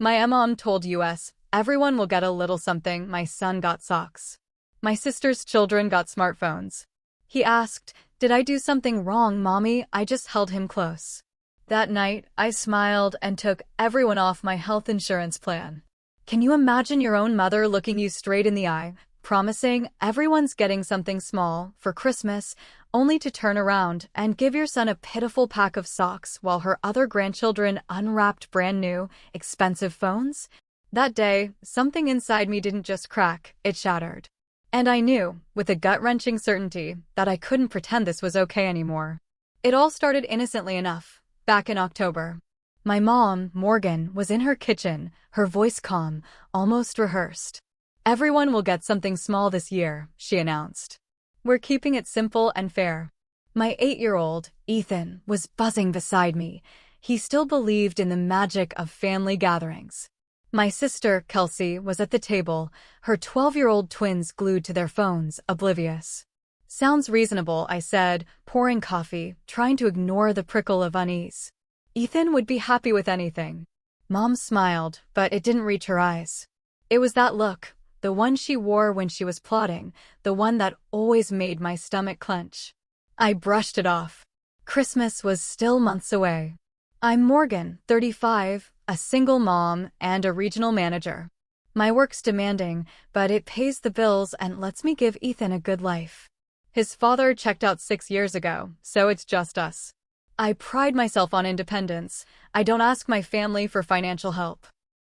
My mom told us, everyone will get a little something. My son got socks. My sister's children got smartphones. He asked, "Did I do something wrong, Mommy?" I just held him close. That night, I smiled and took everyone off my health insurance plan. Can you imagine your own mother looking you straight in the eye, promising everyone's getting something small for Christmas, only to turn around and give your son a pitiful pack of socks while her other grandchildren unwrapped brand new, expensive phones? That day, something inside me didn't just crack, it shattered. And I knew, with a gut-wrenching certainty, that I couldn't pretend this was okay anymore. It all started innocently enough, back in October. My mom, Morgan, was in her kitchen, her voice calm, almost rehearsed. "Everyone will get something small this year," she announced. "We're keeping it simple and fair." My 8-year-old, Ethan, was buzzing beside me. He still believed in the magic of family gatherings. My sister, Kelsey, was at the table, her 12-year-old twins glued to their phones, oblivious. "Sounds reasonable," I said, pouring coffee, trying to ignore the prickle of unease. "Ethan would be happy with anything." Mom smiled, but it didn't reach her eyes. It was that look, the one she wore when she was plotting, the one that always made my stomach clench. I brushed it off. Christmas was still months away. I'm Morgan, 35, a single mom and a regional manager. My work's demanding, but it pays the bills and lets me give Ethan a good life. His father checked out 6 years ago, so it's just us. I pride myself on independence. I don't ask my family for financial help.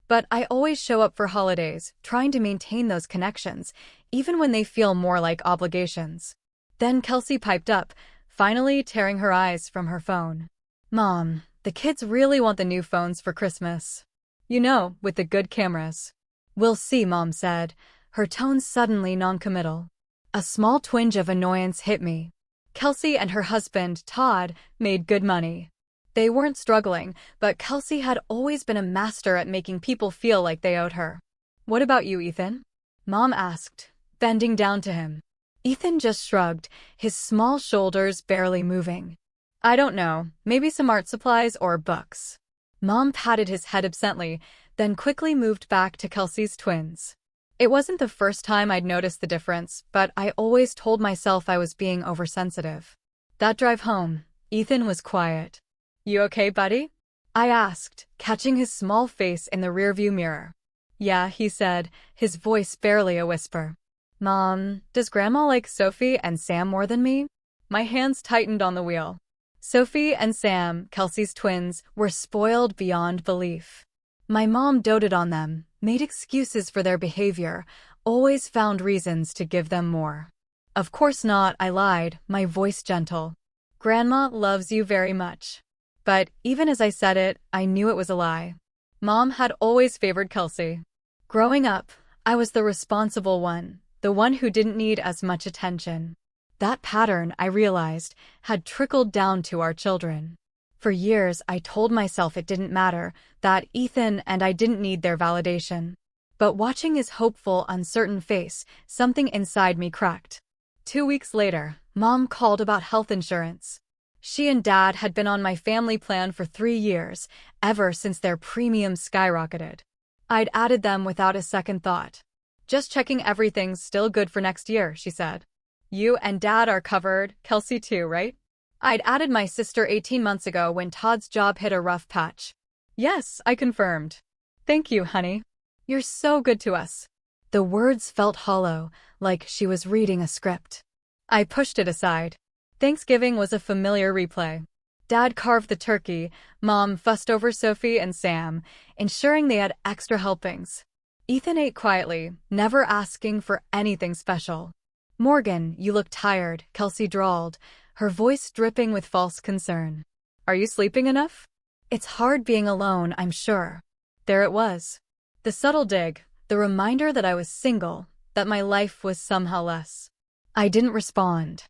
But I always show up for holidays, trying to maintain those connections, even when they feel more like obligations. Then Kelsey piped up, finally tearing her eyes from her phone. "Mom, the kids really want the new phones for Christmas. You know, with the good cameras." "We'll see," Mom said, her tone suddenly noncommittal. A small twinge of annoyance hit me. Kelsey and her husband, Todd, made good money. They weren't struggling, but Kelsey had always been a master at making people feel like they owed her. "What about you, Ethan?" Mom asked, bending down to him. Ethan just shrugged, his small shoulders barely moving. "I don't know, maybe some art supplies or books." Mom patted his head absently, then quickly moved back to Kelsey's twins. It wasn't the first time I'd noticed the difference, but I always told myself I was being oversensitive. That drive home, Ethan was quiet. "You okay, buddy?" I asked, catching his small face in the rearview mirror. "Yeah," he said, his voice barely a whisper. "Mom, does Grandma like Sophie and Sam more than me?" My hands tightened on the wheel. Sophie and Sam, Kelsey's twins, were spoiled beyond belief. My mom doted on them, made excuses for their behavior, always found reasons to give them more. "Of course not," I lied, my voice gentle. "Grandma loves you very much." But even as I said it, I knew it was a lie. Mom had always favored Kelsey. Growing up, I was the responsible one, the one who didn't need as much attention. That pattern, I realized, had trickled down to our children. For years, I told myself it didn't matter, that Ethan and I didn't need their validation. But watching his hopeful, uncertain face, something inside me cracked. 2 weeks later, Mom called about health insurance. She and Dad had been on my family plan for 3 years, ever since their premiums skyrocketed. I'd added them without a second thought. "Just checking everything's still good for next year," she said. "You and Dad are covered, Kelsey too, right?" I'd added my sister 18 months ago when Todd's job hit a rough patch. "Yes," I confirmed. "Thank you, honey. You're so good to us." The words felt hollow, like she was reading a script. I pushed it aside. Thanksgiving was a familiar replay. Dad carved the turkey, Mom fussed over Sophie and Sam, ensuring they had extra helpings. Ethan ate quietly, never asking for anything special. "Morgan, you look tired," Kelsey drawled, her voice dripping with false concern. "Are you sleeping enough?" "It's hard being alone, I'm sure." There it was. The subtle dig, the reminder that I was single, that my life was somehow less. I didn't respond.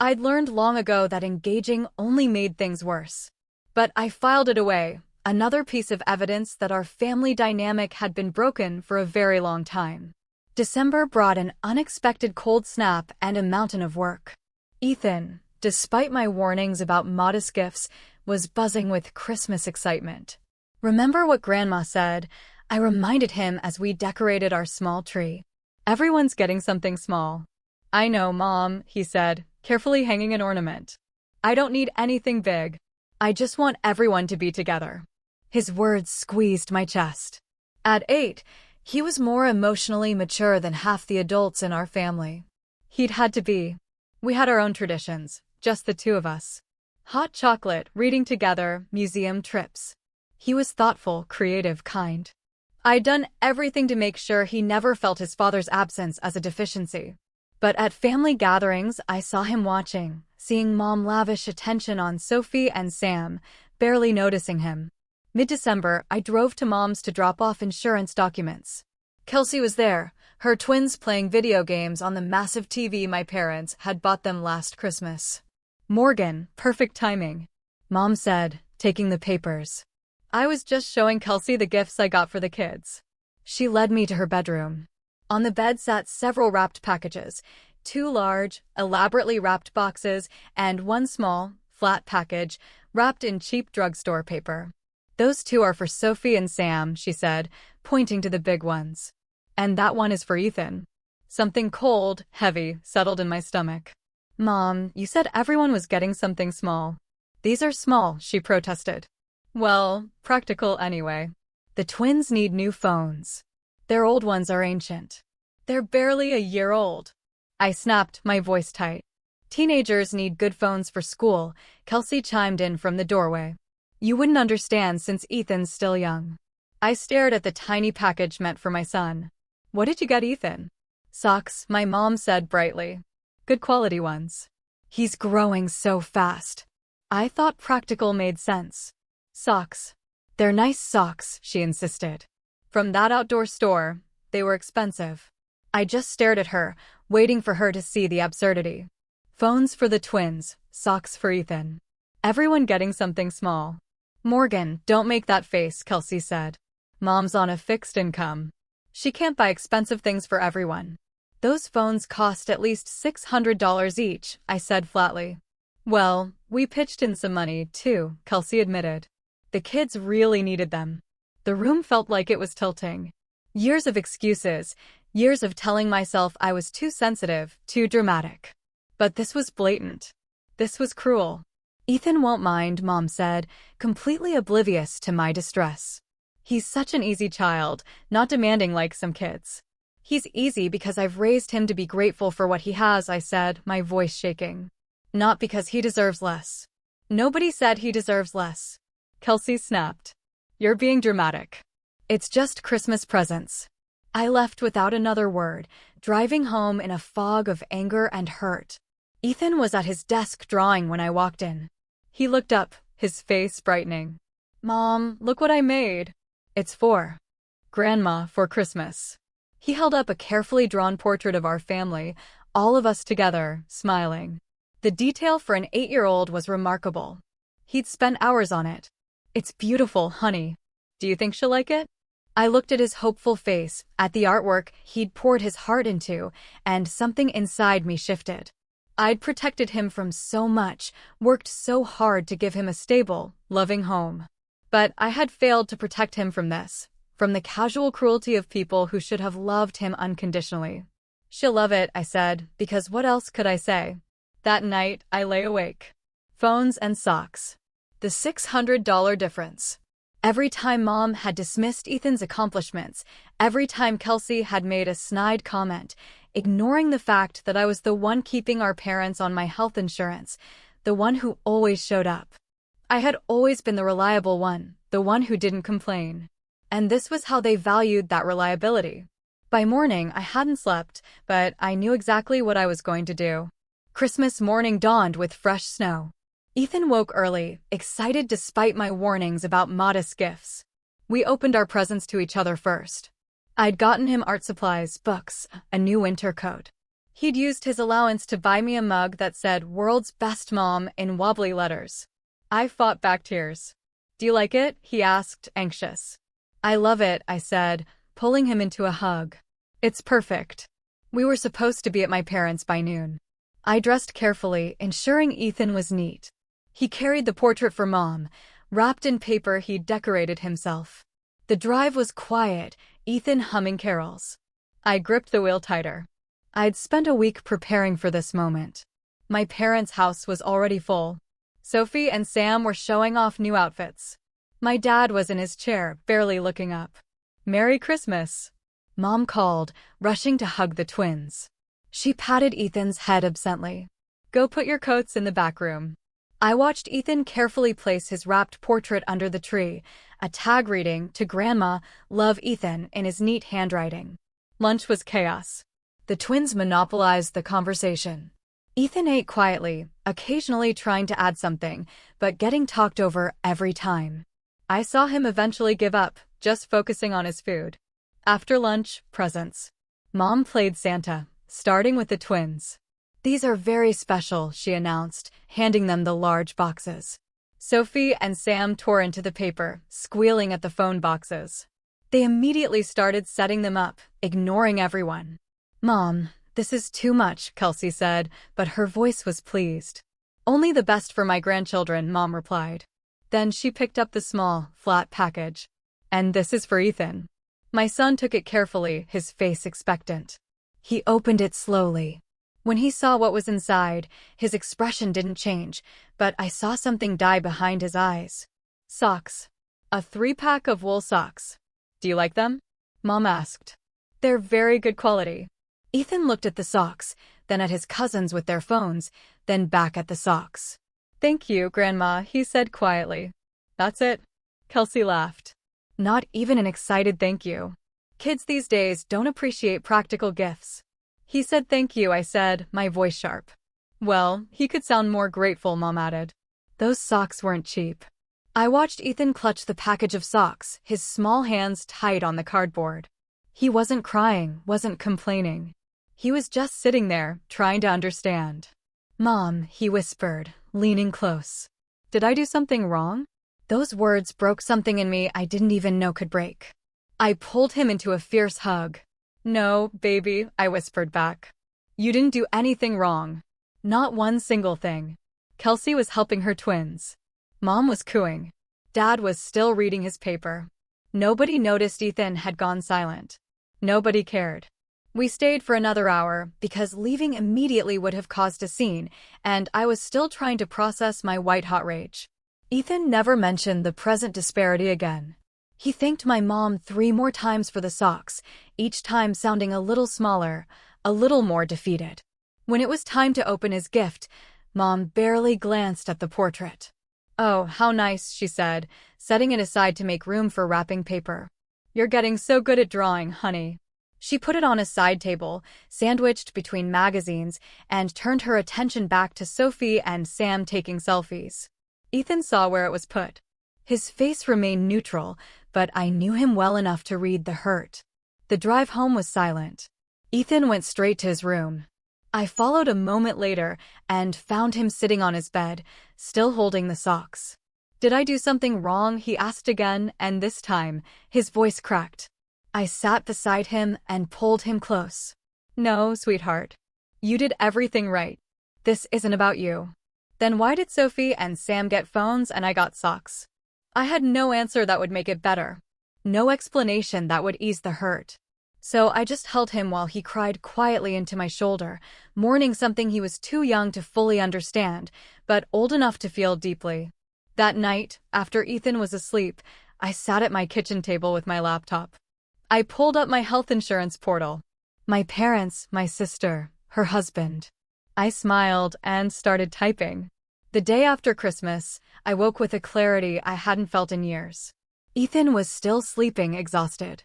I'd learned long ago that engaging only made things worse. But I filed it away, another piece of evidence that our family dynamic had been broken for a very long time. December brought an unexpected cold snap and a mountain of work. Ethan, despite my warnings about modest gifts, was buzzing with Christmas excitement. "Remember what Grandma said? I reminded him as we decorated our small tree. Everyone's getting something small. I know, Mom, he said, carefully hanging an ornament. I don't need anything big. I just want everyone to be together. His words squeezed my chest. At 8, he was more emotionally mature than half the adults in our family. He'd had to be. We had our own traditions, just the two of us. Hot chocolate, reading together, museum trips. He was thoughtful, creative, kind. I'd done everything to make sure he never felt his father's absence as a deficiency. But at family gatherings, I saw him watching, seeing Mom lavish attention on Sophie and Sam, barely noticing him. Mid-December, I drove to Mom's to drop off insurance documents. Kelsey was there, her twins playing video games on the massive TV my parents had bought them last Christmas. Morgan, perfect timing, Mom said, taking the papers. I was just showing Kelsey the gifts I got for the kids. She led me to her bedroom. On the bed sat several wrapped packages, 2 large, elaborately wrapped boxes, and 1 small, flat package, wrapped in cheap drugstore paper. Those 2 are for Sophie and Sam, she said, pointing to the big ones. And that one is for Ethan. Something cold, heavy, settled in my stomach. Mom, you said everyone was getting something small. These are small, she protested. Well, practical anyway. The twins need new phones. Their old ones are ancient. They're barely a year old. I snapped, my voice tight. Teenagers need good phones for school, Kelsey chimed in from the doorway. You wouldn't understand since Ethan's still young. I stared at the tiny package meant for my son. What did you get Ethan? Socks, my mom said brightly. Good quality ones. He's growing so fast. I thought practical made sense. Socks. They're nice socks, she insisted. From that outdoor store, they were expensive. I just stared at her, waiting for her to see the absurdity. Phones for the twins, socks for Ethan. Everyone getting something small. Morgan, don't make that face, Kelsey said. Mom's on a fixed income. She can't buy expensive things for everyone. Those phones cost at least $600 each, I said flatly. Well, we pitched in some money, too, Kelsey admitted. The kids really needed them. The room felt like it was tilting. Years of excuses, years of telling myself I was too sensitive, too dramatic. But this was blatant. This was cruel. Ethan won't mind, Mom said, completely oblivious to my distress. He's such an easy child, not demanding like some kids. He's easy because I've raised him to be grateful for what he has, I said, my voice shaking. Not because he deserves less. Nobody said he deserves less. Kelsey snapped. You're being dramatic. It's just Christmas presents. I left without another word, driving home in a fog of anger and hurt. Ethan was at his desk drawing when I walked in. He looked up, his face brightening. Mom, look what I made. It's for Grandma for Christmas. He held up a carefully drawn portrait of our family, all of us together, smiling. The detail for an 8-year-old was remarkable. He'd spent hours on it. It's beautiful, honey. Do you think she'll like it? I looked at his hopeful face, at the artwork he'd poured his heart into, and something inside me shifted. I'd protected him from so much, worked so hard to give him a stable, loving home. But I had failed to protect him from this, from the casual cruelty of people who should have loved him unconditionally. She'll love it, I said, because what else could I say? That night, I lay awake. Phones and socks. The $600 difference. Every time Mom had dismissed Ethan's accomplishments, every time Kelsey had made a snide comment, ignoring the fact that I was the one keeping our parents on my health insurance, the one who always showed up. I had always been the reliable one, the one who didn't complain. And this was how they valued that reliability. By morning, I hadn't slept, but I knew exactly what I was going to do. Christmas morning dawned with fresh snow. Ethan woke early, excited despite my warnings about modest gifts. We opened our presents to each other first. I'd gotten him art supplies, books, a new winter coat. He'd used his allowance to buy me a mug that said "World's Best Mom" in wobbly letters. I fought back tears. Do you like it? He asked, anxious. I love it, I said, pulling him into a hug. It's perfect. We were supposed to be at my parents' by noon. I dressed carefully, ensuring Ethan was neat. He carried the portrait for Mom, wrapped in paper he'd decorated himself. The drive was quiet, Ethan humming carols. I gripped the wheel tighter. I'd spent a week preparing for this moment. My parents' house was already full. Sophie and Sam were showing off new outfits. My dad was in his chair, barely looking up. "Merry Christmas," Mom called, rushing to hug the twins. She patted Ethan's head absently. "Go put your coats in the back room." I watched Ethan carefully place his wrapped portrait under the tree, a tag reading, "To Grandma, love Ethan," in his neat handwriting. Lunch was chaos. The twins monopolized the conversation. Ethan ate quietly, occasionally trying to add something, but getting talked over every time. I saw him eventually give up, just focusing on his food. After lunch, presents. Mom played Santa, starting with the twins. "These are very special," she announced, handing them the large boxes. Sophie and Sam tore into the paper, squealing at the phone boxes. They immediately started setting them up, ignoring everyone. "Mom, this is too much," Kelsey said, but her voice was pleased. "Only the best for my grandchildren," Mom replied. Then she picked up the small, flat package. "And this is for Ethan." My son took it carefully, his face expectant. He opened it slowly. When he saw what was inside, his expression didn't change, but I saw something die behind his eyes. Socks. A 3-pack of wool socks. "Do you like them?" Mom asked. "They're very good quality." Ethan looked at the socks, then at his cousins with their phones, then back at the socks. "Thank you, Grandma," he said quietly. "That's it?" Kelsey laughed. Not even an excited thank you. Kids these days don't appreciate practical gifts. "He said thank you," I said, my voice sharp. "Well, he could sound more grateful," Mom added. Those socks weren't cheap. I watched Ethan clutch the package of socks, his small hands tight on the cardboard. He wasn't crying, wasn't complaining. He was just sitting there, trying to understand. "Mom," he whispered, leaning close. "Did I do something wrong?" Those words broke something in me I didn't even know could break. I pulled him into a fierce hug. "No, baby," I whispered back. "You didn't do anything wrong. Not one single thing." Kelsey was helping her twins. Mom was cooing. Dad was still reading his paper. Nobody noticed Ethan had gone silent. Nobody cared. We stayed for another hour because leaving immediately would have caused a scene, and I was still trying to process my white-hot rage. Ethan never mentioned the present disparity again. He thanked my mom 3 more times for the socks, each time sounding a little smaller, a little more defeated. When it was time to open his gift, Mom barely glanced at the portrait. "Oh, how nice," she said, setting it aside to make room for wrapping paper. "You're getting so good at drawing, honey." She put it on a side table, sandwiched between magazines, and turned her attention back to Sophie and Sam taking selfies. Ethan saw where it was put. His face remained neutral, but I knew him well enough to read the hurt. The drive home was silent. Ethan went straight to his room. I followed a moment later and found him sitting on his bed, still holding the socks. "Did I do something wrong?" he asked again, and this time, his voice cracked. I sat beside him and pulled him close. "No, sweetheart. You did everything right. This isn't about you." "Then why did Sophie and Sam get phones and I got socks?" I had no answer that would make it better. No explanation that would ease the hurt. So I just held him while he cried quietly into my shoulder, mourning something he was too young to fully understand, but old enough to feel deeply. That night, after Ethan was asleep, I sat at my kitchen table with my laptop. I pulled up my health insurance portal. My parents, my sister, her husband. I smiled and started typing. The day after Christmas, I woke with a clarity I hadn't felt in years. Ethan was still sleeping, exhausted.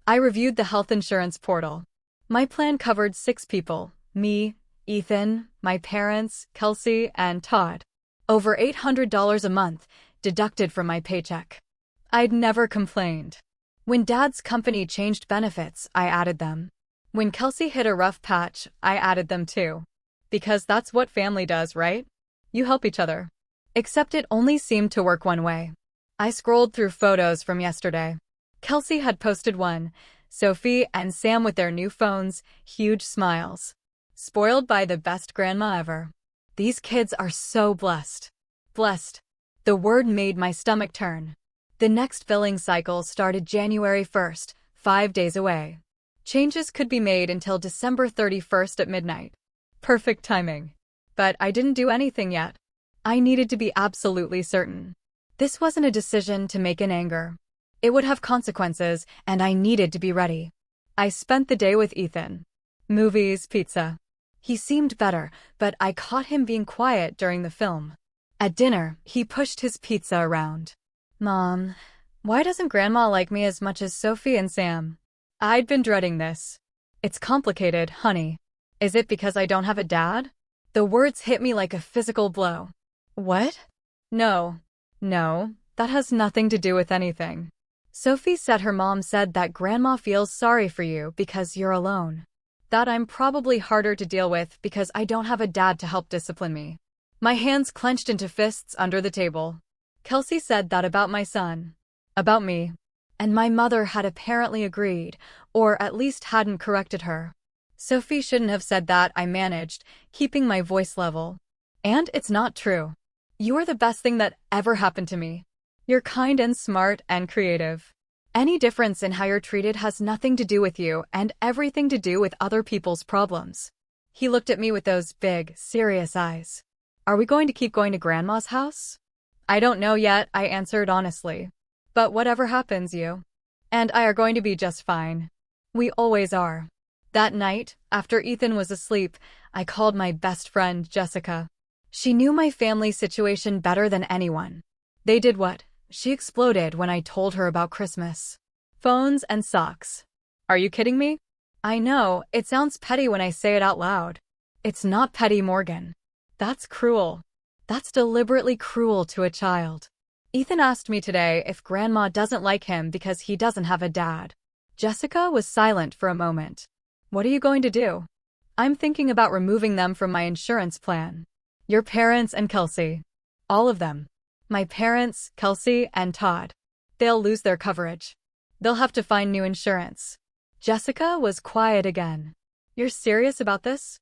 I reviewed the health insurance portal. My plan covered 6 people: me, Ethan, my parents, Kelsey, and Todd. Over $800 a month, deducted from my paycheck. I'd never complained. When Dad's company changed benefits, I added them. When Kelsey hit a rough patch, I added them too. Because that's what family does, right? You help each other. Except it only seemed to work one way. I scrolled through photos from yesterday. Kelsey had posted one, Sophie and Sam with their new phones, huge smiles. Spoiled by the best grandma ever. These kids are so blessed. Blessed. The word made my stomach turn. The next billing cycle started January 1st, 5 days away. Changes could be made until December 31st at midnight. Perfect timing. But I didn't do anything yet. I needed to be absolutely certain. This wasn't a decision to make in anger. It would have consequences, and I needed to be ready. I spent the day with Ethan. Movies, pizza. He seemed better, but I caught him being quiet during the film. At dinner, he pushed his pizza around. Mom, why doesn't Grandma like me as much as Sophie and Sam? I'd been dreading this. It's complicated, honey. Is it because I don't have a dad? The words hit me like a physical blow. What? No, that has nothing to do with anything. Sophie said her mom said that Grandma feels sorry for you because you're alone. That I'm probably harder to deal with because I don't have a dad to help discipline me. My hands clenched into fists under the table. Kelsey said that about my son. About me. And my mother had apparently agreed, or at least hadn't corrected her. Sophie shouldn't have said that, I managed, keeping my voice level. And it's not true. You are the best thing that ever happened to me. You're kind and smart and creative. Any difference in how you're treated has nothing to do with you and everything to do with other people's problems. He looked at me with those big, serious eyes. Are we going to keep going to Grandma's house? I don't know yet, I answered honestly. But whatever happens, you and I are going to be just fine. We always are. That night, after Ethan was asleep, I called my best friend, Jessica. She knew my family situation better than anyone. They did what? She exploded when I told her about Christmas. Phones and socks. Are you kidding me? I know, it sounds petty when I say it out loud. It's not petty, Morgan. That's cruel. That's deliberately cruel to a child. Ethan asked me today if Grandma doesn't like him because he doesn't have a dad. Jessica was silent for a moment. What are you going to do? I'm thinking about removing them from my insurance plan. Your parents and Kelsey. All of them. My parents, Kelsey, and Todd. They'll lose their coverage. They'll have to find new insurance. Jessica was quiet again. You're serious about this?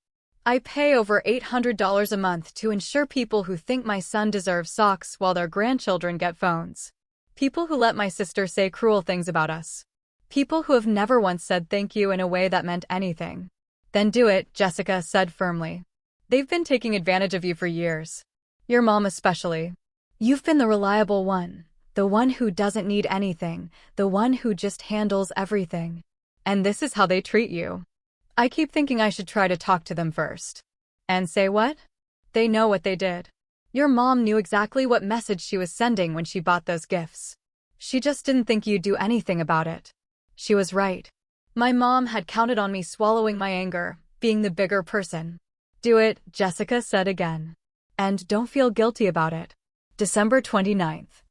I pay over $800 a month to insure people who think my son deserves socks while their grandchildren get phones. People who let my sister say cruel things about us. People who have never once said thank you in a way that meant anything. Then do it, Jessica said firmly. They've been taking advantage of you for years. Your mom especially. You've been the reliable one, the one who doesn't need anything, the one who just handles everything. And this is how they treat you. I keep thinking I should try to talk to them first. And say what? They know what they did. Your mom knew exactly what message she was sending when she bought those gifts. She just didn't think you'd do anything about it. She was right. My mom had counted on me swallowing my anger, being the bigger person. Do it, Jessica said again. And don't feel guilty about it. December 29th.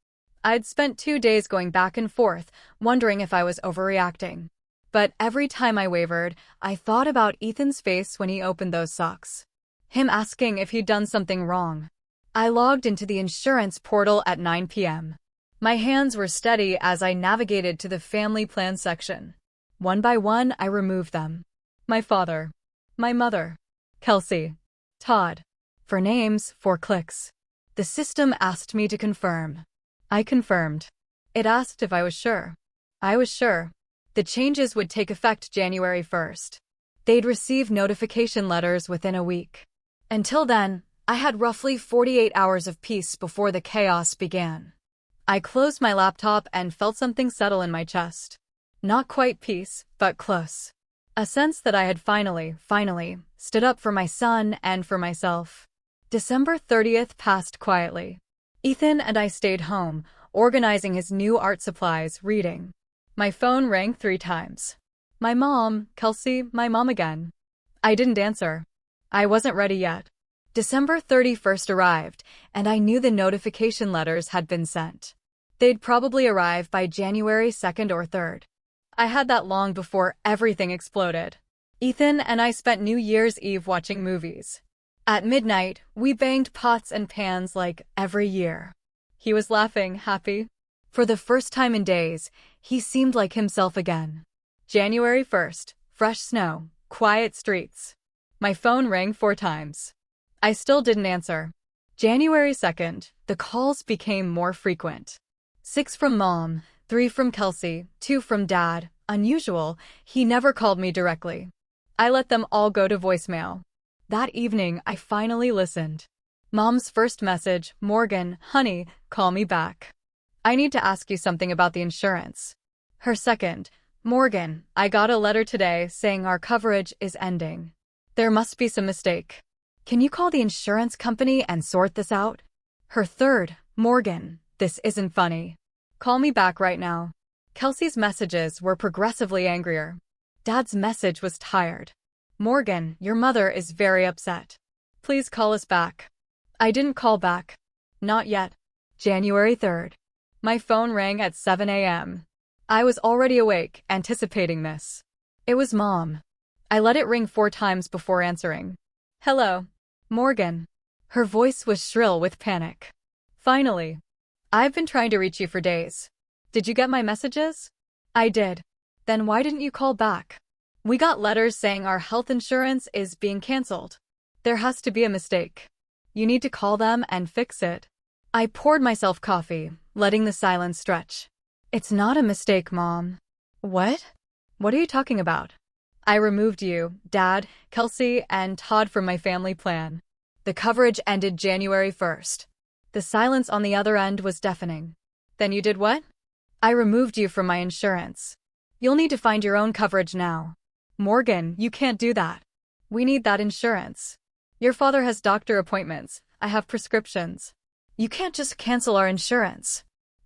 I'd spent 2 days going back and forth, wondering if I was overreacting. But every time I wavered, I thought about Ethan's face when he opened those socks. Him asking if he'd done something wrong. I logged into the insurance portal at 9 p.m. My hands were steady as I navigated to the family plan section. One by one, I removed them. My father. My mother. Kelsey. Todd. 4 names, 4 clicks. The system asked me to confirm. I confirmed. It asked if I was sure. I was sure. The changes would take effect January 1st. They'd receive notification letters within a week. Until then, I had roughly 48 hours of peace before the chaos began. I closed my laptop and felt something settle in my chest. Not quite peace, but close. A sense that I had finally, stood up for my son and for myself. December 30th passed quietly. Ethan and I stayed home, organizing his new art supplies, reading. My phone rang 3 times. My mom, Kelsey, my mom again. I didn't answer. I wasn't ready yet. December 31st arrived, and I knew the notification letters had been sent. They'd probably arrive by January 2nd or 3rd. I had that long before everything exploded. Ethan and I spent New Year's Eve watching movies. At midnight, we banged pots and pans like every year. He was laughing, happy. For the first time in days, he seemed like himself again. January 1st, fresh snow, quiet streets. My phone rang 4 times. I still didn't answer. January 2nd, the calls became more frequent. 6 from Mom, 3 from Kelsey, 2 from Dad. Unusual, he never called me directly. I let them all go to voicemail. That evening, I finally listened. Mom's first message, Morgan, honey, call me back. I need to ask you something about the insurance. Her second, Morgan, I got a letter today saying our coverage is ending. There must be some mistake. Can you call the insurance company and sort this out? Her third, Morgan, this isn't funny. Call me back right now. Kelsey's messages were progressively angrier. Dad's message was tired. Morgan, your mother is very upset. Please call us back. I didn't call back. Not yet. January 3rd. My phone rang at 7 a.m. I was already awake, anticipating this. It was Mom. I let it ring 4 times before answering. Hello. Morgan. Her voice was shrill with panic. Finally. I've been trying to reach you for days. Did you get my messages? I did. Then why didn't you call back? We got letters saying our health insurance is being canceled. There has to be a mistake. You need to call them and fix it. I poured myself coffee, letting the silence stretch. It's not a mistake, Mom. What? What are you talking about? I removed you, Dad, Kelsey, and Todd from my family plan. The coverage ended January 1st. The silence on the other end was deafening. Then you did what? I removed you from my insurance. You'll need to find your own coverage now. Morgan, you can't do that. We need that insurance. Your father has doctor appointments. I have prescriptions. You can't just cancel our insurance.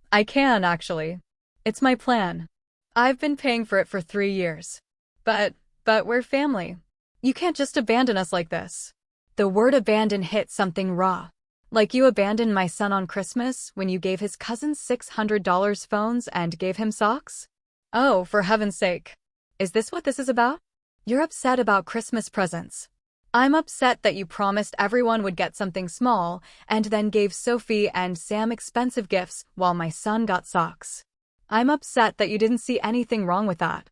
I can, actually. It's my plan. I've been paying for it for 3 years. But we're family. You can't just abandon us like this. The word abandon hit something raw. Like you abandoned my son on Christmas when you gave his cousin $600 phones and gave him socks? Oh, for heaven's sake. Is this what this is about? You're upset about Christmas presents. I'm upset that you promised everyone would get something small and then gave Sophie and Sam expensive gifts while my son got socks. I'm upset that you didn't see anything wrong with that.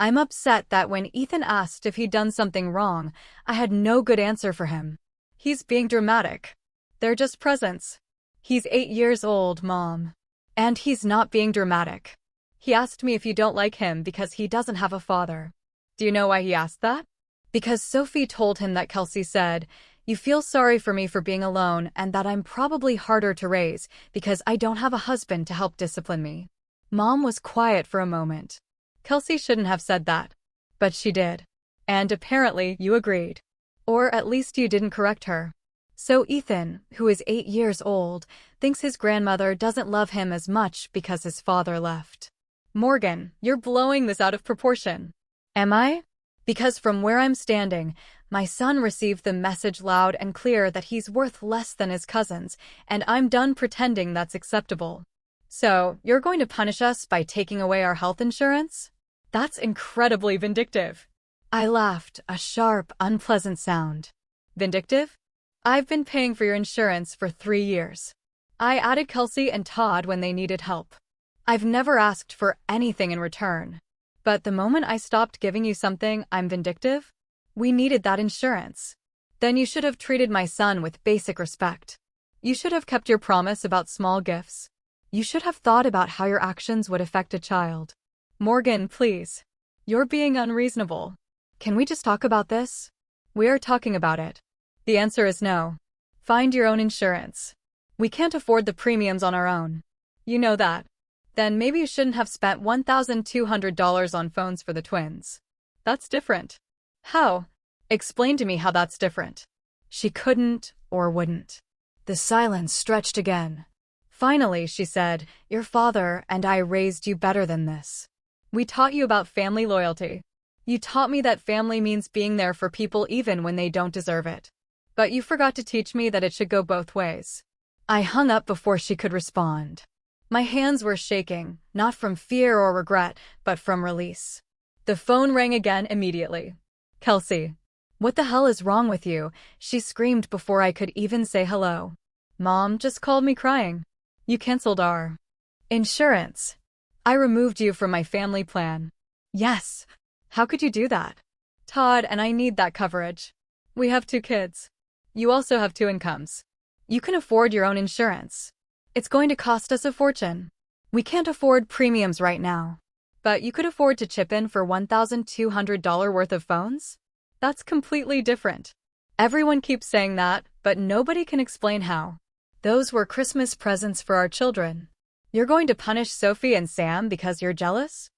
I'm upset that when Ethan asked if he'd done something wrong, I had no good answer for him. He's being dramatic. They're just presents. He's 8 years old, Mom. And he's not being dramatic. He asked me if you don't like him because he doesn't have a father. Do you know why he asked that? Because Sophie told him that Kelsey said, you feel sorry for me for being alone and that I'm probably harder to raise because I don't have a husband to help discipline me. Mom was quiet for a moment. Kelsey shouldn't have said that. But she did. And apparently you agreed. Or at least you didn't correct her. So Ethan, who is 8 years old, thinks his grandmother doesn't love him as much because his father left. Morgan, you're blowing this out of proportion. Am I? Because from where I'm standing, my son received the message loud and clear that he's worth less than his cousins, and I'm done pretending that's acceptable. So, you're going to punish us by taking away our health insurance? That's incredibly vindictive. I laughed, a sharp, unpleasant sound. Vindictive? I've been paying for your insurance for 3 years. I added Kelsey and Todd when they needed help. I've never asked for anything in return. But the moment I stopped giving you something, I'm vindictive? We needed that insurance. Then you should have treated my son with basic respect. You should have kept your promise about small gifts. You should have thought about how your actions would affect a child. Morgan, please. You're being unreasonable. Can we just talk about this? We are talking about it. The answer is no. Find your own insurance. We can't afford the premiums on our own. You know that. Then maybe you shouldn't have spent $1,200 on phones for the twins. That's different. How? Explain to me how that's different. She couldn't or wouldn't. The silence stretched again. Finally, she said, your father and I raised you better than this. We taught you about family loyalty. You taught me that family means being there for people even when they don't deserve it. But you forgot to teach me that it should go both ways. I hung up before she could respond. My hands were shaking, not from fear or regret, but from release. The phone rang again immediately. Kelsey. What the hell is wrong with you? She screamed before I could even say hello. Mom just called me crying. You canceled our insurance. I removed you from my family plan. Yes. How could you do that? Todd and I need that coverage. We have 2 kids. You also have 2 incomes. You can afford your own insurance. It's going to cost us a fortune. We can't afford premiums right now. But you could afford to chip in for $1,200 worth of phones? That's completely different. Everyone keeps saying that, but nobody can explain how. Those were Christmas presents for our children. You're going to punish Sophie and Sam because you're jealous?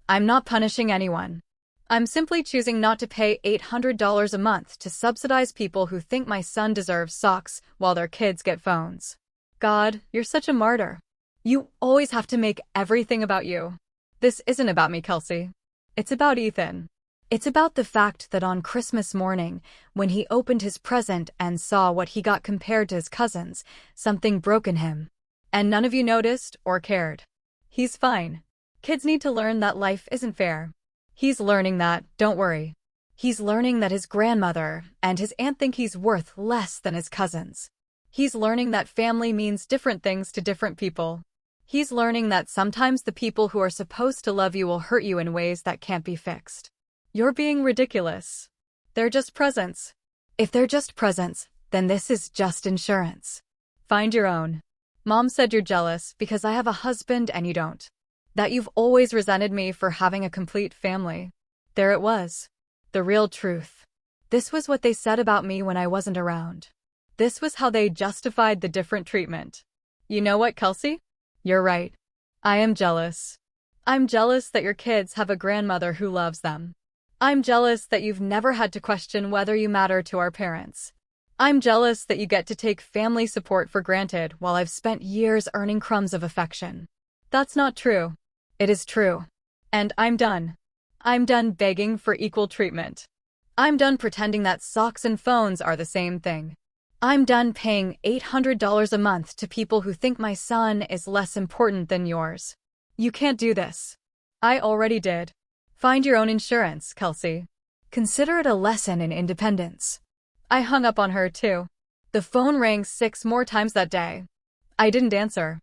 I'm not punishing anyone. I'm simply choosing not to pay $800 a month to subsidize people who think my son deserves socks while their kids get phones. God, you're such a martyr. You always have to make everything about you. This isn't about me, Kelsey. It's about Ethan. It's about the fact that on Christmas morning, when he opened his present and saw what he got compared to his cousins, something broke in him. And none of you noticed or cared. He's fine. Kids need to learn that life isn't fair. He's learning that, don't worry. He's learning that his grandmother and his aunt think he's worth less than his cousins. He's learning that family means different things to different people. He's learning that sometimes the people who are supposed to love you will hurt you in ways that can't be fixed. You're being ridiculous. They're just presents. If they're just presents, then this is just insurance. Find your own. Mom said you're jealous because I have a husband and you don't. That you've always resented me for having a complete family. There it was. The real truth. This was what they said about me when I wasn't around. This was how they justified the different treatment. You know what, Kelsey? You're right. I am jealous. I'm jealous that your kids have a grandmother who loves them. I'm jealous that you've never had to question whether you matter to our parents. I'm jealous that you get to take family support for granted while I've spent years earning crumbs of affection. That's not true. It is true. And I'm done. I'm done begging for equal treatment. I'm done pretending that socks and phones are the same thing. I'm done paying $800 a month to people who think my son is less important than yours. You can't do this. I already did. Find your own insurance, Kelsey. Consider it a lesson in independence. I hung up on her, too. The phone rang 6 more times that day. I didn't answer.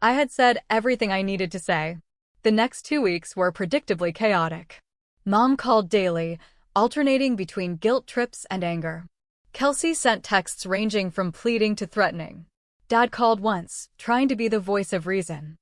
I had said everything I needed to say. The next 2 weeks were predictably chaotic. Mom called daily, alternating between guilt trips and anger. Kelsey sent texts ranging from pleading to threatening. Dad called once, trying to be the voice of reason.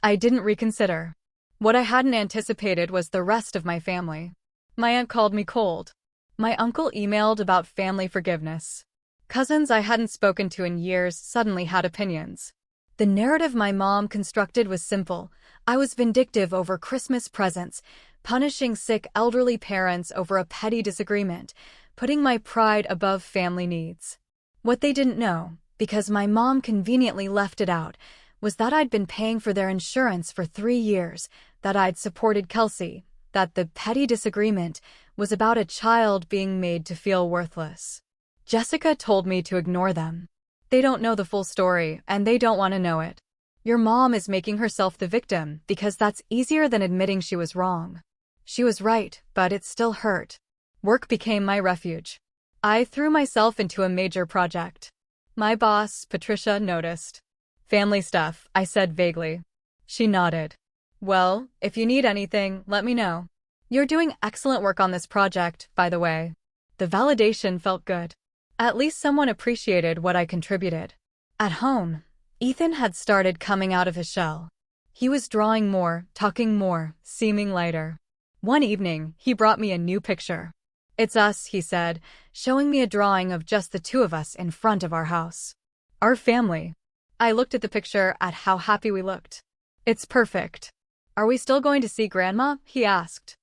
I didn't reconsider. What I hadn't anticipated was the rest of my family. My aunt called me cold. My uncle emailed about family forgiveness. Cousins I hadn't spoken to in years suddenly had opinions. The narrative my mom constructed was simple. I was vindictive over Christmas presents, punishing sick elderly parents over a petty disagreement, putting my pride above family needs. What they didn't know, because my mom conveniently left it out, was that I'd been paying for their insurance for 3 years, that I'd supported Kelsey, that the petty disagreement was about a child being made to feel worthless. Jessica told me to ignore them. They don't know the full story, and they don't want to know it. Your mom is making herself the victim because that's easier than admitting she was wrong. She was right, but it still hurt. Work became my refuge. I threw myself into a major project. My boss, Patricia, noticed. Family stuff, I said vaguely. She nodded. Well, if you need anything, let me know. You're doing excellent work on this project, by the way. The validation felt good. At least someone appreciated what I contributed. At home, Ethan had started coming out of his shell. He was drawing more, talking more, seeming lighter. One evening, he brought me a new picture. It's us, he said, showing me a drawing of just the 2 of us in front of our house. Our family. I looked at the picture at how happy we looked. It's perfect. Are we still going to see Grandma? He asked.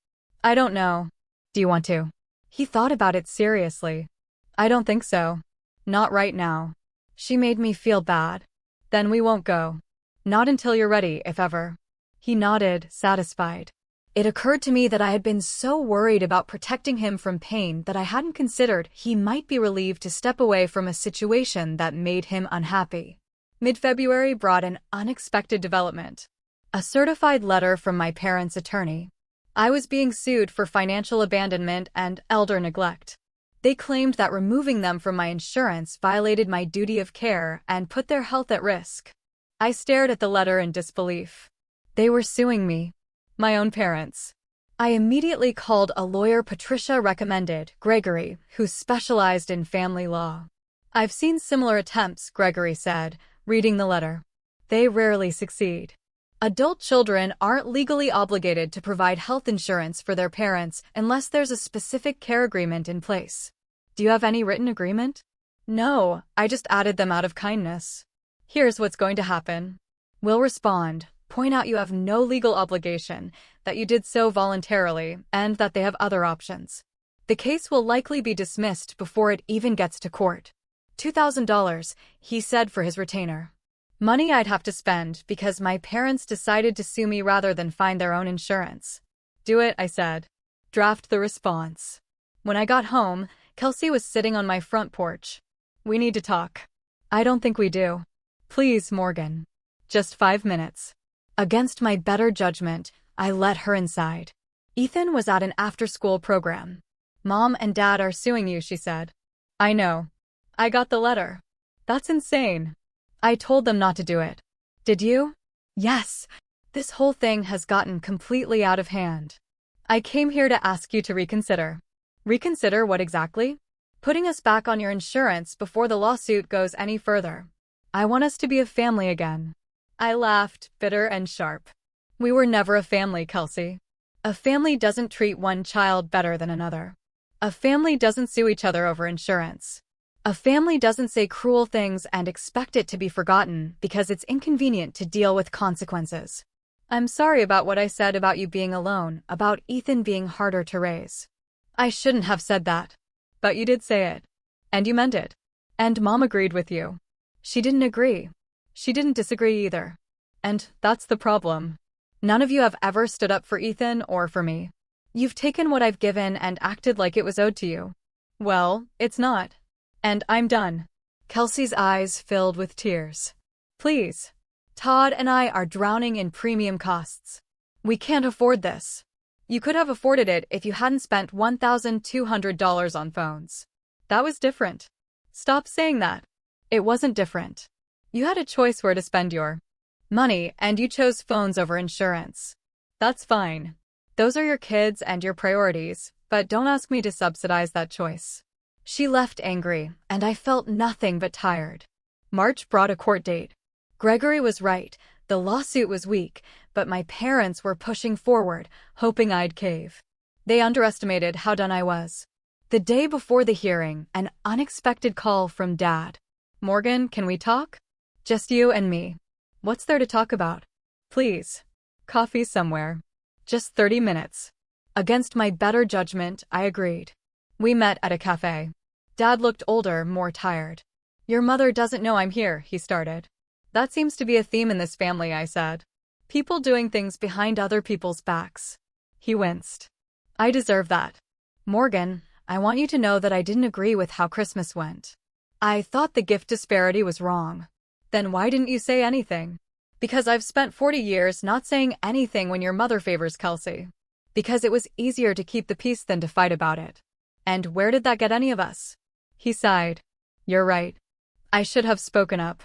I don't know. Do you want to? He thought about it seriously. I don't think so. Not right now. She made me feel bad. Then we won't go. Not until you're ready, if ever. He nodded, satisfied. It occurred to me that I had been so worried about protecting him from pain that I hadn't considered he might be relieved to step away from a situation that made him unhappy. Mid-February brought an unexpected development. A certified letter from my parents' attorney. I was being sued for financial abandonment and elder neglect. They claimed that removing them from my insurance violated my duty of care and put their health at risk. I stared at the letter in disbelief. They were suing me. My own parents. I immediately called a lawyer Patricia recommended, Gregory, who specialized in family law. I've seen similar attempts, Gregory said, reading the letter. They rarely succeed. Adult children aren't legally obligated to provide health insurance for their parents unless there's a specific care agreement in place. Do you have any written agreement? No, I just added them out of kindness. Here's what's going to happen. We'll respond, point out you have no legal obligation, that you did so voluntarily, and that they have other options. The case will likely be dismissed before it even gets to court. $2,000, he said for his retainer. Money I'd have to spend because my parents decided to sue me rather than find their own insurance. Do it, I said. Draft the response. When I got home, Kelsey was sitting on my front porch. We need to talk. I don't think we do. Please, Morgan. Just 5 minutes. Against my better judgment, I let her inside. Ethan was at an after-school program. Mom and Dad are suing you, she said. I know. I got the letter. That's insane. I told them not to do it. Did you? Yes. This whole thing has gotten completely out of hand. I came here to ask you to reconsider. Reconsider what exactly? Putting us back on your insurance before the lawsuit goes any further. I want us to be a family again. I laughed, bitter and sharp. We were never a family, Kelsey. A family doesn't treat one child better than another. A family doesn't sue each other over insurance. A family doesn't say cruel things and expect it to be forgotten because it's inconvenient to deal with consequences. I'm sorry about what I said about you being alone, about Ethan being harder to raise. I shouldn't have said that. But you did say it. And you meant it. And Mom agreed with you. She didn't agree. She didn't disagree either. And that's the problem. None of you have ever stood up for Ethan or for me. You've taken what I've given and acted like it was owed to you. Well, it's not. And I'm done. Kelsey's eyes filled with tears. Please. Todd and I are drowning in premium costs. We can't afford this. You could have afforded it if you hadn't spent $1,200 on phones. That was different. Stop saying that. It wasn't different. You had a choice where to spend your money, and you chose phones over insurance. That's fine. Those are your kids and your priorities, but don't ask me to subsidize that choice. She left angry, and I felt nothing but tired. March brought a court date. Gregory was right. The lawsuit was weak, but my parents were pushing forward, hoping I'd cave. They underestimated how done I was. The day before the hearing, an unexpected call from Dad. Morgan, can we talk? Just you and me. What's there to talk about? Please. Coffee somewhere. Just 30 minutes. Against my better judgment, I agreed. We met at a cafe. Dad looked older, more tired. Your mother doesn't know I'm here, he started. That seems to be a theme in this family, I said. People doing things behind other people's backs. He winced. I deserve that. Morgan, I want you to know that I didn't agree with how Christmas went. I thought the gift disparity was wrong. Then why didn't you say anything? Because I've spent 40 years not saying anything when your mother favors Kelsey. Because it was easier to keep the peace than to fight about it. And where did that get any of us? He sighed. You're right. I should have spoken up.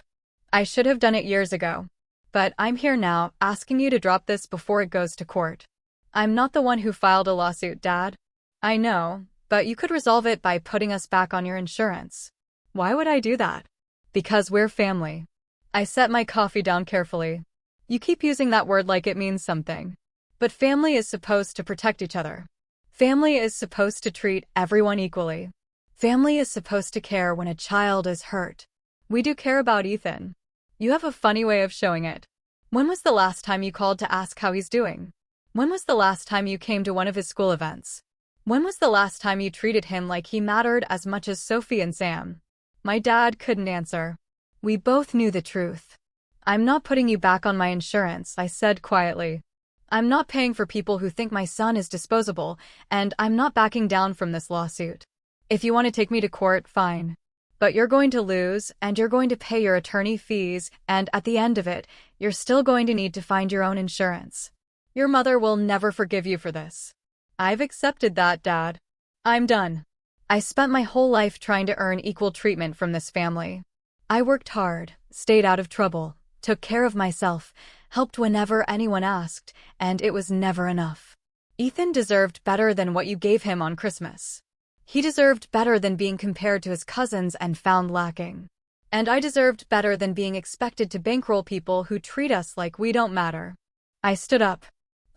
I should have done it years ago. But I'm here now, asking you to drop this before it goes to court. I'm not the one who filed a lawsuit, Dad. I know, but you could resolve it by putting us back on your insurance. Why would I do that? Because we're family. I set my coffee down carefully. You keep using that word like it means something. But family is supposed to protect each other. Family is supposed to treat everyone equally. Family is supposed to care when a child is hurt. We do care about Ethan. You have a funny way of showing it. When was the last time you called to ask how he's doing? When was the last time you came to one of his school events? When was the last time you treated him like he mattered as much as Sophie and Sam? My dad couldn't answer. We both knew the truth. I'm not putting you back on my insurance, I said quietly. I'm not paying for people who think my son is disposable, and I'm not backing down from this lawsuit. If you want to take me to court, fine. But you're going to lose, and you're going to pay your attorney fees, and at the end of it, you're still going to need to find your own insurance. Your mother will never forgive you for this. I've accepted that, Dad. I'm done. I spent my whole life trying to earn equal treatment from this family. I worked hard, stayed out of trouble, took care of myself, helped whenever anyone asked, and it was never enough. Ethan deserved better than what you gave him on Christmas. He deserved better than being compared to his cousins and found lacking. And I deserved better than being expected to bankroll people who treat us like we don't matter. I stood up.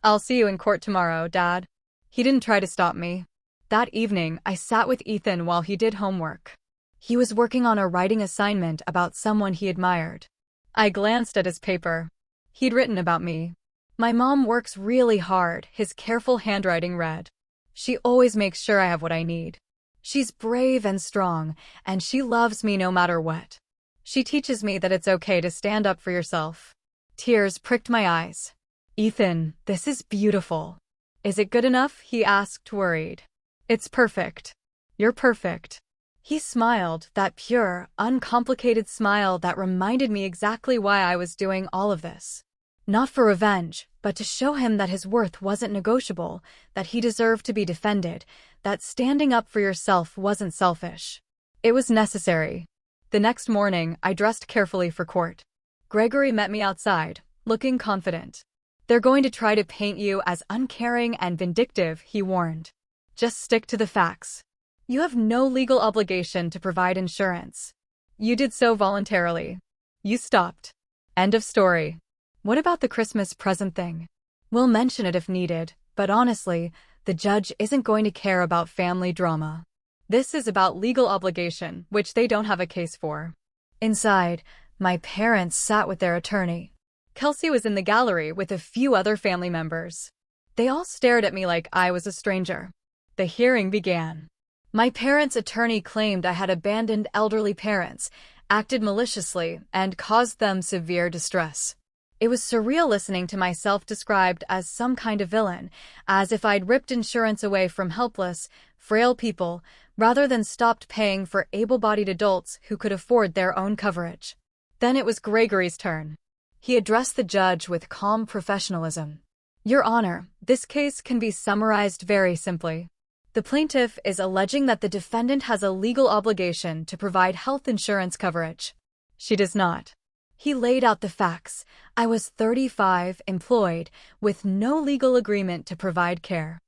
I'll see you in court tomorrow, Dad. He didn't try to stop me. That evening, I sat with Ethan while he did homework. He was working on a writing assignment about someone he admired. I glanced at his paper. He'd written about me. My mom works really hard, his careful handwriting read. She always makes sure I have what I need. She's brave and strong, and she loves me no matter what. She teaches me that it's okay to stand up for yourself. Tears pricked my eyes. Ethan, this is beautiful. Is it good enough? He asked, worried. It's perfect. You're perfect. He smiled, that pure, uncomplicated smile that reminded me exactly why I was doing all of this. Not for revenge, but to show him that his worth wasn't negotiable, that he deserved to be defended, that standing up for yourself wasn't selfish. It was necessary. The next morning, I dressed carefully for court. Gregory met me outside, looking confident. They're going to try to paint you as uncaring and vindictive, he warned. Just stick to the facts. You have no legal obligation to provide insurance. You did so voluntarily. You stopped. End of story. What about the Christmas present thing? We'll mention it if needed, but honestly, the judge isn't going to care about family drama. This is about legal obligation, which they don't have a case for. Inside, my parents sat with their attorney. Kelsey was in the gallery with a few other family members. They all stared at me like I was a stranger. The hearing began. My parents' attorney claimed I had abandoned elderly parents, acted maliciously, and caused them severe distress. It was surreal listening to myself described as some kind of villain, as if I'd ripped insurance away from helpless, frail people, rather than stopped paying for able-bodied adults who could afford their own coverage. Then it was Gregory's turn. He addressed the judge with calm professionalism. Your Honor, this case can be summarized very simply. The plaintiff is alleging that the defendant has a legal obligation to provide health insurance coverage. She does not. He laid out the facts. I was 35, employed, with no legal agreement to provide care.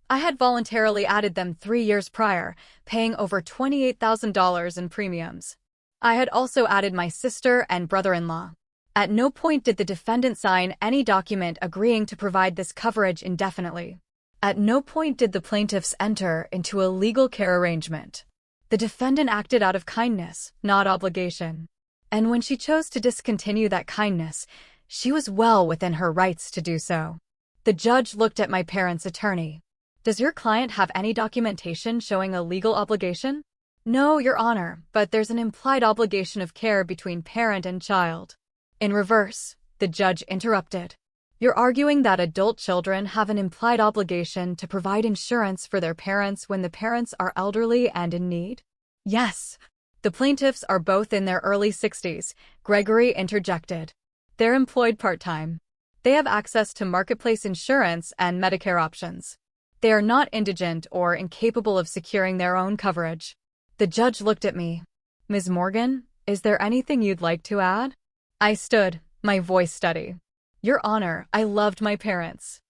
I had voluntarily added them 3 years prior, paying over $28,000 in premiums. I had also added my sister and brother-in-law. At no point did the defendant sign any document agreeing to provide this coverage indefinitely. At no point did the plaintiffs enter into a legal care arrangement. The defendant acted out of kindness, not obligation. And when she chose to discontinue that kindness, she was well within her rights to do so. The judge looked at my parents' attorney. Does your client have any documentation showing a legal obligation? No, Your Honor, but there's an implied obligation of care between parent and child. In reverse, the judge interrupted. You're arguing that adult children have an implied obligation to provide insurance for their parents when the parents are elderly and in need? Yes. The plaintiffs are both in their early 60s, Gregory interjected. They're employed part-time. They have access to marketplace insurance and Medicare options. They are not indigent or incapable of securing their own coverage. The judge looked at me. Ms. Morgan, is there anything you'd like to add? I stood, my voice steady. Your Honor, I loved my parents.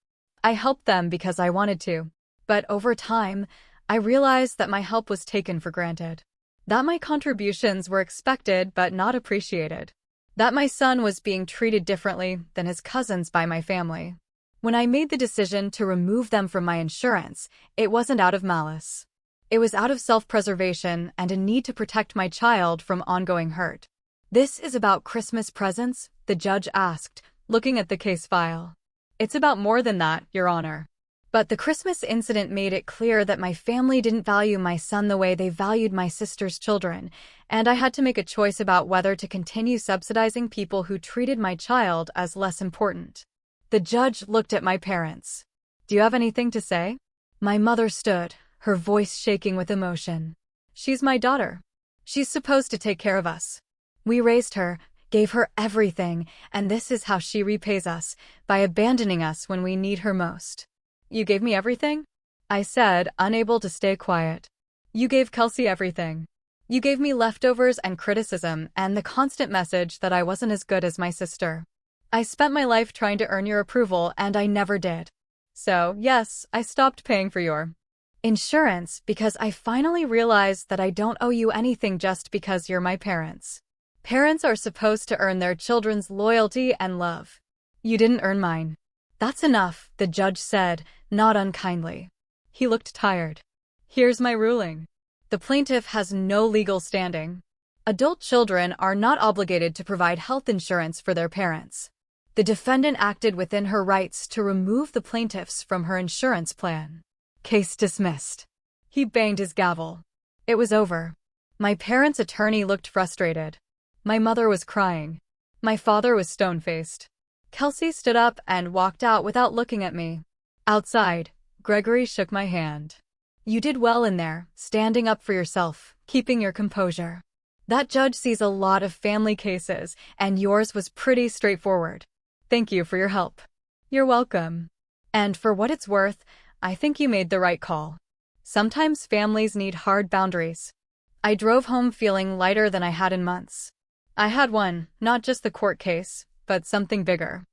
I helped them because I wanted to. But over time, I realized that my help was taken for granted. That my contributions were expected but not appreciated. That my son was being treated differently than his cousins by my family. When I made the decision to remove them from my insurance, it wasn't out of malice. It was out of self-preservation and a need to protect my child from ongoing hurt. This is about Christmas presents? The judge asked, looking at the case file. It's about more than that, Your Honor. But the Christmas incident made it clear that my family didn't value my son the way they valued my sister's children, and I had to make a choice about whether to continue subsidizing people who treated my child as less important. The judge looked at my parents. Do you have anything to say? My mother stood, her voice shaking with emotion. She's my daughter. She's supposed to take care of us. We raised her, gave her everything, and this is how she repays us, by abandoning us when we need her most. You gave me everything? I said, unable to stay quiet. You gave Kelsey everything. You gave me leftovers and criticism and the constant message that I wasn't as good as my sister. I spent my life trying to earn your approval and I never did. So, yes, I stopped paying for your insurance because I finally realized that I don't owe you anything just because you're my parents. Parents are supposed to earn their children's loyalty and love. You didn't earn mine. That's enough, the judge said, not unkindly. He looked tired. Here's my ruling. The plaintiff has no legal standing. Adult children are not obligated to provide health insurance for their parents. The defendant acted within her rights to remove the plaintiffs from her insurance plan. Case dismissed. He banged his gavel. It was over. My parents' attorney looked frustrated. My mother was crying. My father was stone-faced. Kelsey stood up and walked out without looking at me. Outside, Gregory shook my hand. You did well in there, standing up for yourself, keeping your composure. That judge sees a lot of family cases, and yours was pretty straightforward. Thank you for your help. You're welcome. And for what it's worth, I think you made the right call. Sometimes families need hard boundaries. I drove home feeling lighter than I had in months. I had won, not just the court case, but something bigger.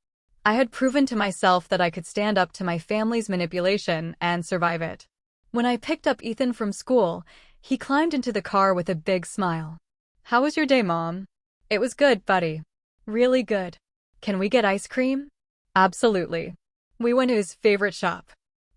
I had proven to myself that I could stand up to my family's manipulation and survive it. When I picked up Ethan from school, he climbed into the car with a big smile. How was your day, Mom? It was good, buddy. Really good. Can we get ice cream? Absolutely. We went to his favorite shop.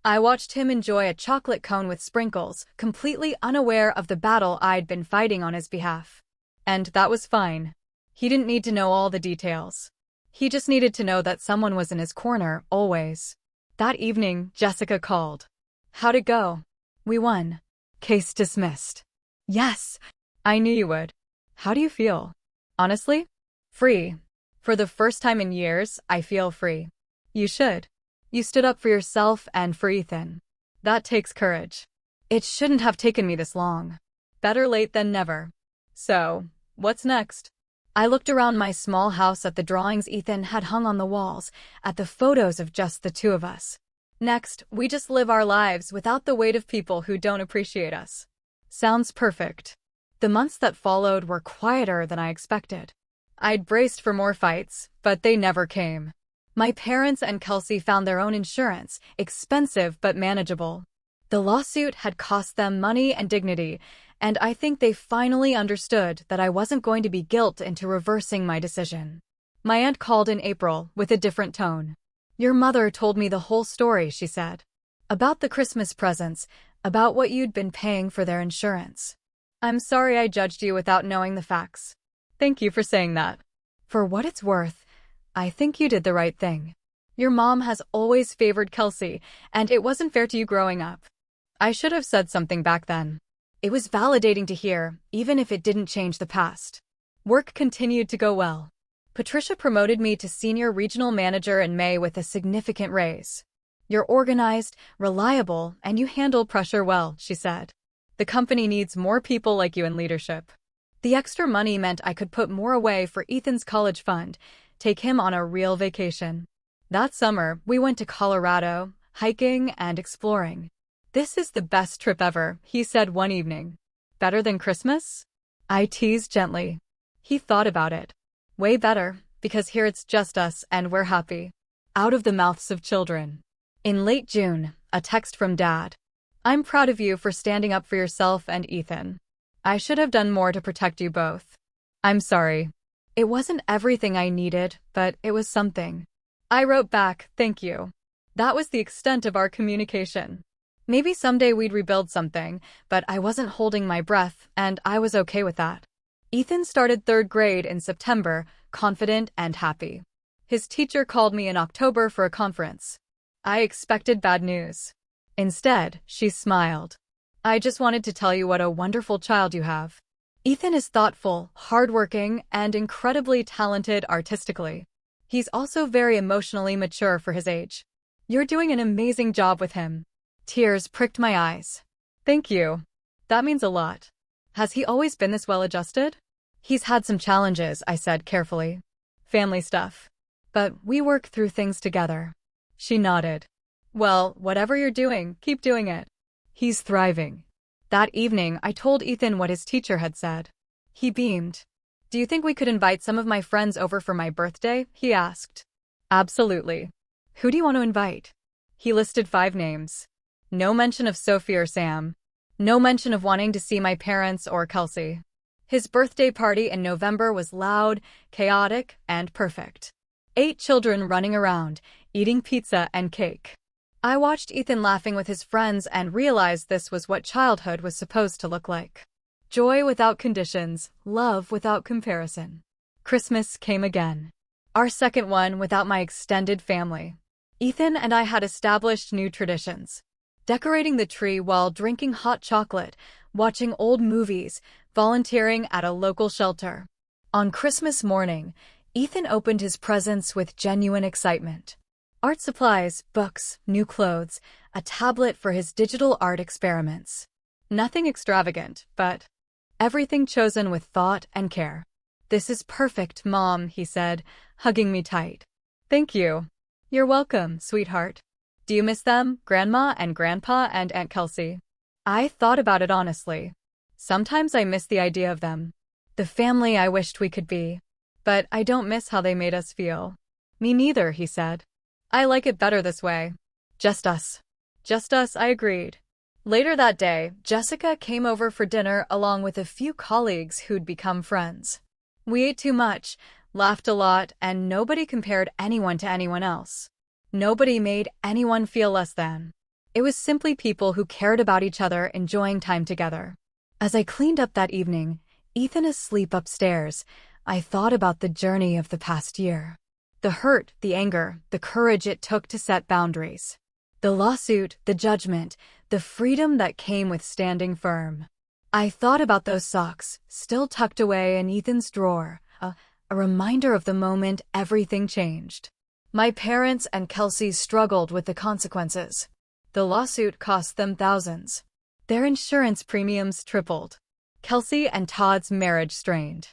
I watched him enjoy a chocolate cone with sprinkles, completely unaware of the battle I'd been fighting on his behalf. And that was fine. He didn't need to know all the details. He just needed to know that someone was in his corner, always. That evening, Jessica called. How'd it go? We won. Case dismissed. Yes, I knew you would. How do you feel? Honestly? Free. For the first time in years, I feel free. You should. You stood up for yourself and for Ethan. That takes courage. It shouldn't have taken me this long. Better late than never. So, what's next? I looked around my small house at the drawings Ethan had hung on the walls, at the photos of just the two of us. Next, we just live our lives without the weight of people who don't appreciate us. Sounds perfect. The months that followed were quieter than I expected. I'd braced for more fights, but they never came. My parents and Kelsey found their own insurance, expensive but manageable. The lawsuit had cost them money and dignity, and I think they finally understood that I wasn't going to be guilted into reversing my decision. My aunt called in April with a different tone. Your mother told me the whole story, she said. About the Christmas presents, about what you'd been paying for their insurance. I'm sorry I judged you without knowing the facts. Thank you for saying that. For what it's worth, I think you did the right thing. Your mom has always favored Kelsey, and it wasn't fair to you growing up. I should have said something back then. It was validating to hear, even if it didn't change the past. Work continued to go well. Patricia promoted me to senior regional manager in May with a significant raise. You're organized, reliable, and you handle pressure well, she said. The company needs more people like you in leadership. The extra money meant I could put more away for Ethan's college fund, take him on a real vacation. That summer, we went to Colorado, hiking and exploring. This is the best trip ever, he said one evening. Better than Christmas? I teased gently. He thought about it. Way better, because here it's just us and we're happy. Out of the mouths of children. In late June, a text from Dad. I'm proud of you for standing up for yourself and Ethan. I should have done more to protect you both. I'm sorry. It wasn't everything I needed, but it was something. I wrote back, thank you. That was the extent of our communication. Maybe someday we'd rebuild something, but I wasn't holding my breath, and I was okay with that. Ethan started 3rd grade in September, confident and happy. His teacher called me in October for a conference. I expected bad news. Instead, she smiled. I just wanted to tell you what a wonderful child you have. Ethan is thoughtful, hardworking, and incredibly talented artistically. He's also very emotionally mature for his age. You're doing an amazing job with him. Tears pricked my eyes. Thank you. That means a lot. Has he always been this well-adjusted? He's had some challenges, I said carefully. Family stuff. But we work through things together. She nodded. Well, whatever you're doing, keep doing it. He's thriving. That evening, I told Ethan what his teacher had said. He beamed. Do you think we could invite some of my friends over for my birthday? He asked. Absolutely. Who do you want to invite? He listed 5 names. No mention of Sophie or Sam. No mention of wanting to see my parents or Kelsey. His birthday party in November was loud, chaotic, and perfect. 8 children running around, eating pizza and cake. I watched Ethan laughing with his friends and realized this was what childhood was supposed to look like. Joy without conditions, love without comparison. Christmas came again. Our second one without my extended family. Ethan and I had established new traditions. Decorating the tree while drinking hot chocolate, watching old movies, volunteering at a local shelter. On Christmas morning, Ethan opened his presents with genuine excitement. Art supplies, books, new clothes, a tablet for his digital art experiments. Nothing extravagant, but everything chosen with thought and care. "This is perfect, Mom," he said, hugging me tight. "Thank you." "You're welcome, sweetheart." "Do you miss them, Grandma and Grandpa and Aunt Kelsey?" I thought about it honestly. Sometimes I miss the idea of them. The family I wished we could be. But I don't miss how they made us feel. "Me neither," he said. "I like it better this way. Just us." Just us, I agreed. Later that day, Jessica came over for dinner along with a few colleagues who'd become friends. We ate too much, laughed a lot, and nobody compared anyone to anyone else. Nobody made anyone feel less than. It was simply people who cared about each other enjoying time together. As I cleaned up that evening, Ethan asleep upstairs, I thought about the journey of the past year. The hurt, the anger, the courage it took to set boundaries. The lawsuit, the judgment, the freedom that came with standing firm. I thought about those socks, still tucked away in Ethan's drawer, a reminder of the moment everything changed. My parents and Kelsey struggled with the consequences. The lawsuit cost them thousands. Their insurance premiums tripled. Kelsey and Todd's marriage strained.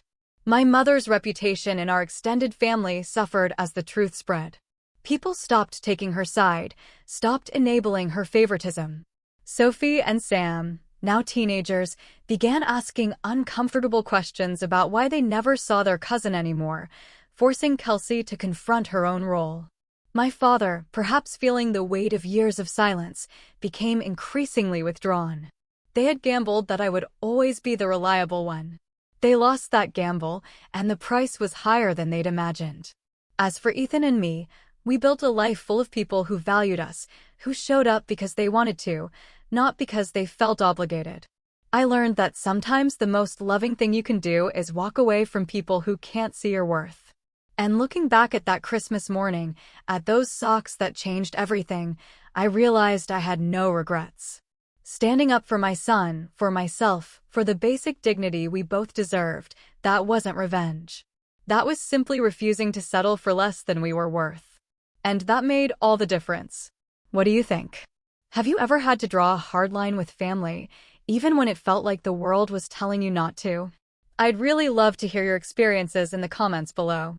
My mother's reputation in our extended family suffered as the truth spread. People stopped taking her side, stopped enabling her favoritism. Sophie and Sam, now teenagers, began asking uncomfortable questions about why they never saw their cousin anymore, forcing Kelsey to confront her own role. My father, perhaps feeling the weight of years of silence, became increasingly withdrawn. They had gambled that I would always be the reliable one. They lost that gamble, and the price was higher than they'd imagined. As for Ethan and me, we built a life full of people who valued us, who showed up because they wanted to, not because they felt obligated. I learned that sometimes the most loving thing you can do is walk away from people who can't see your worth. And looking back at that Christmas morning, at those socks that changed everything, I realized I had no regrets. Standing up for my son, for myself, for the basic dignity we both deserved, that wasn't revenge. That was simply refusing to settle for less than we were worth. And that made all the difference. What do you think? Have you ever had to draw a hard line with family, even when it felt like the world was telling you not to? I'd really love to hear your experiences in the comments below.